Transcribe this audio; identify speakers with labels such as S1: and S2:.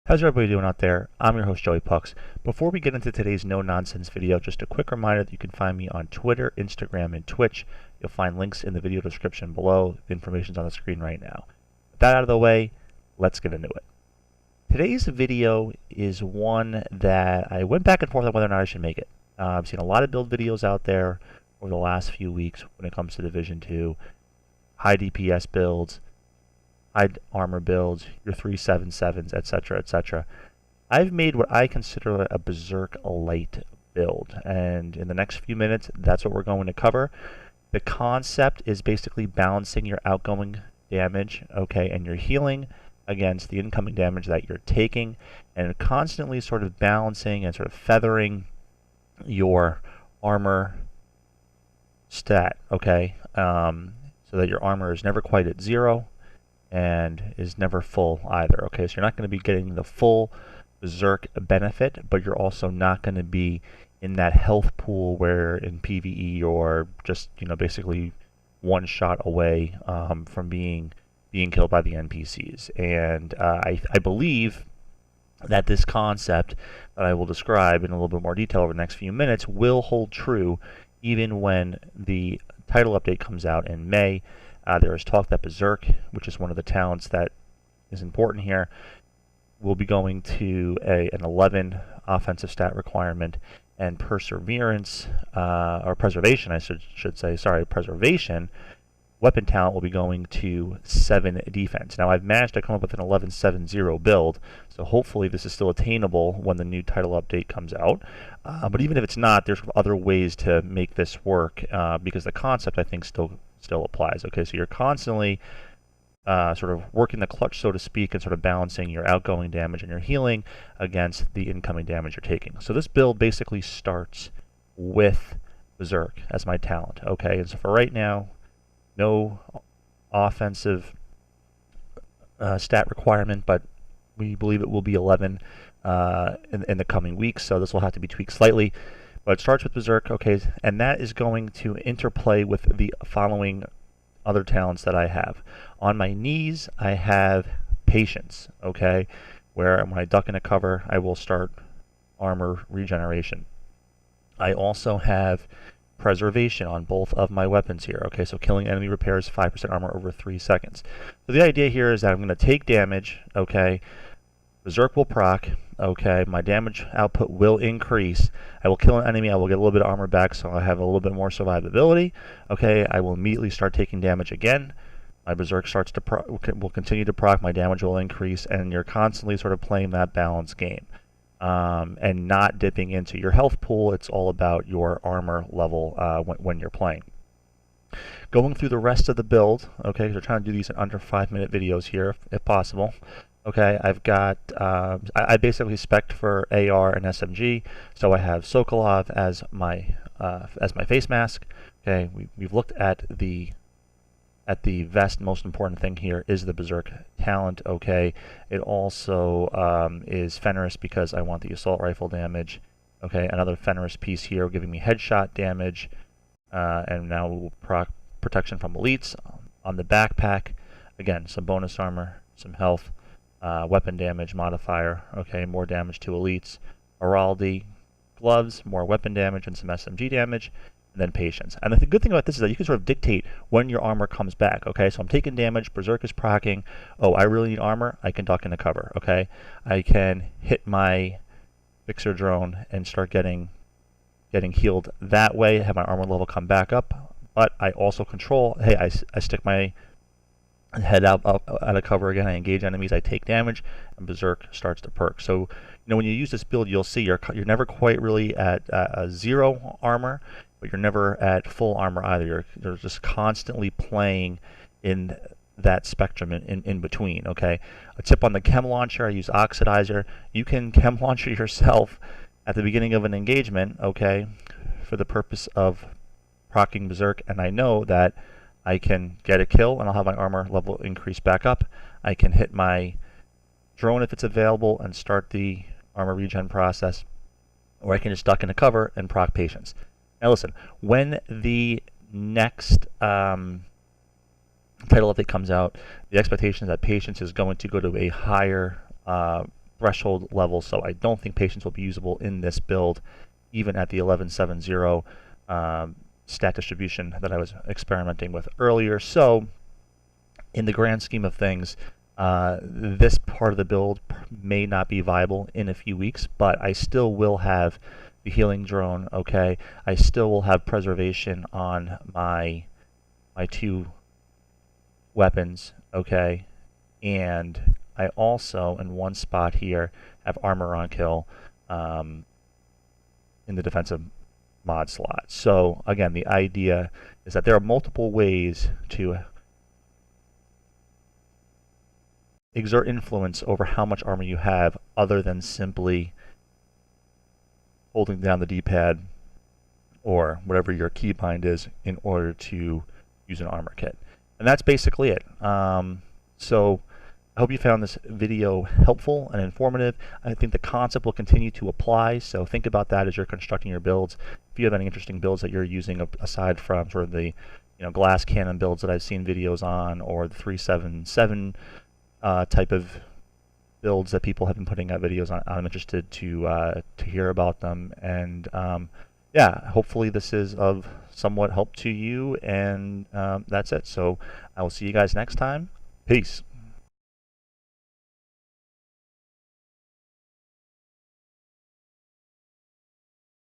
S1: How's everybody doing out there? I'm your host Joey Pucks. Before we get into today's no-nonsense video, just a quick reminder that you can find me on Twitter, Instagram, and Twitch. You'll find links in the video description below. The information's on the screen right now. With that out of the way, let's get into it. Today's video is one that I went back and forth on whether or not I should make it. I've seen a lot of build videos out there over the last few weeks when it comes to Division 2. High DPS builds, high armor builds, your 377s, etc., etc. I've made what I consider a Berserk Light build, and in the next few minutes, that's what we're going to cover. The concept is basically balancing your outgoing damage, okay, and your healing against the incoming damage that you're taking, and constantly sort of balancing and sort of feathering your armor stat, okay, so that your armor is never quite at zero and is never full either. Okay, so you're not going to be getting the full Berserk benefit, but you're also not going to be in that health pool where in PvE you're just, basically one shot away from being killed by the NPCs. And I believe that this concept that I will describe in a little bit more detail over the next few minutes will hold true even when the title update comes out in May. There is talk that Berserk, which is one of the talents that is important here, will be going to an 11 offensive stat requirement, and Perseverance, or Preservation, I should say, Preservation, weapon talent will be going to 7 defense. Now, I've managed to come up with an 11.7.0 build, so hopefully this is still attainable when the new title update comes out. But even if it's not, there's other ways to make this work, because the concept, I think, still applies. Okay, so you're constantly sort of working the clutch, so to speak, and sort of balancing your outgoing damage and your healing against the incoming damage you're taking. So this build basically starts with Berserk as my talent. Okay, and so for right now, no offensive stat requirement, but we believe it will be 11 in the coming weeks, so this will have to be tweaked slightly. But it starts with Berserk, okay, and that is going to interplay with the following other talents that I have. On my knees, I have Patience, okay, where when I duck in a cover, I will start armor regeneration. I also have Preservation on both of my weapons here, okay, so killing enemy repairs 5% armor over 3 seconds. So the idea here is that I'm going to take damage, okay, Berserk will proc, okay, my damage output will increase. I will kill an enemy, I will get a little bit of armor back, so I have a little bit more survivability. Okay, I will immediately start taking damage again. My Berserk starts to will continue to proc, my damage will increase, and you're constantly sort of playing that balance game. And not dipping into your health pool. It's all about your armor level when you're playing. Going through the rest of the build, okay, because we're trying to do these in under 5-minute videos here, if possible. Okay, I've got, I basically spec'd for AR and SMG, so I have Sokolov as my face mask. Okay, we've looked at the vest. Most important thing here is the Berserk talent. Okay, it also is Fenris because I want the assault rifle damage. Okay, another Fenris piece here giving me headshot damage, and now we'll proc protection from elites on the backpack. Again, some bonus armor, some health. Weapon damage modifier, okay, more damage to elites. Araldi, gloves, more weapon damage and some SMG damage, and then Patience. And the good thing about this is that you can sort of dictate when your armor comes back, okay? So I'm taking damage, Berserk is proccing, oh, I really need armor, I can duck into cover, okay? I can hit my fixer drone and start getting healed that way, have my armor level come back up, but I also control, hey, I stick my head out of cover again, I engage enemies, I take damage, and Berserk starts to perk. So, when you use this build, you'll see you're never quite really at zero armor, but you're never at full armor either. You're just constantly playing in that spectrum in between, okay? A tip on the chem launcher, I use Oxidizer. You can chem launcher yourself at the beginning of an engagement, okay, for the purpose of proccing Berserk, and I know that I can get a kill and I'll have my armor level increase back up. I can hit my drone if it's available and start the armor regen process, or I can just duck into cover and proc Patience. Now listen, when the next title update comes out, the expectation is that Patience is going to go to a higher threshold level, so I don't think patience will be usable in this build, even at the 1170 stat distribution that I was experimenting with earlier. So in the grand scheme of things, this part of the build may not be viable in a few weeks, but I still will have the healing drone, okay? I still will have preservation on my two weapons, okay? And I also, in one spot here, have armor on kill in the defensive mod slot. So again, the idea is that there are multiple ways to exert influence over how much armor you have other than simply holding down the D-pad or whatever your keybind is in order to use an armor kit. And that's basically it. So I hope you found this video helpful and informative. I think the concept will continue to apply, so think about that as you're constructing your builds. If you have any interesting builds that you're using aside from sort of the glass cannon builds that I've seen videos on, or the 377 type of builds that people have been putting out videos on, I'm interested to hear about them. And yeah, hopefully this is of somewhat help to you, and that's it. So I will see you guys next time. Peace.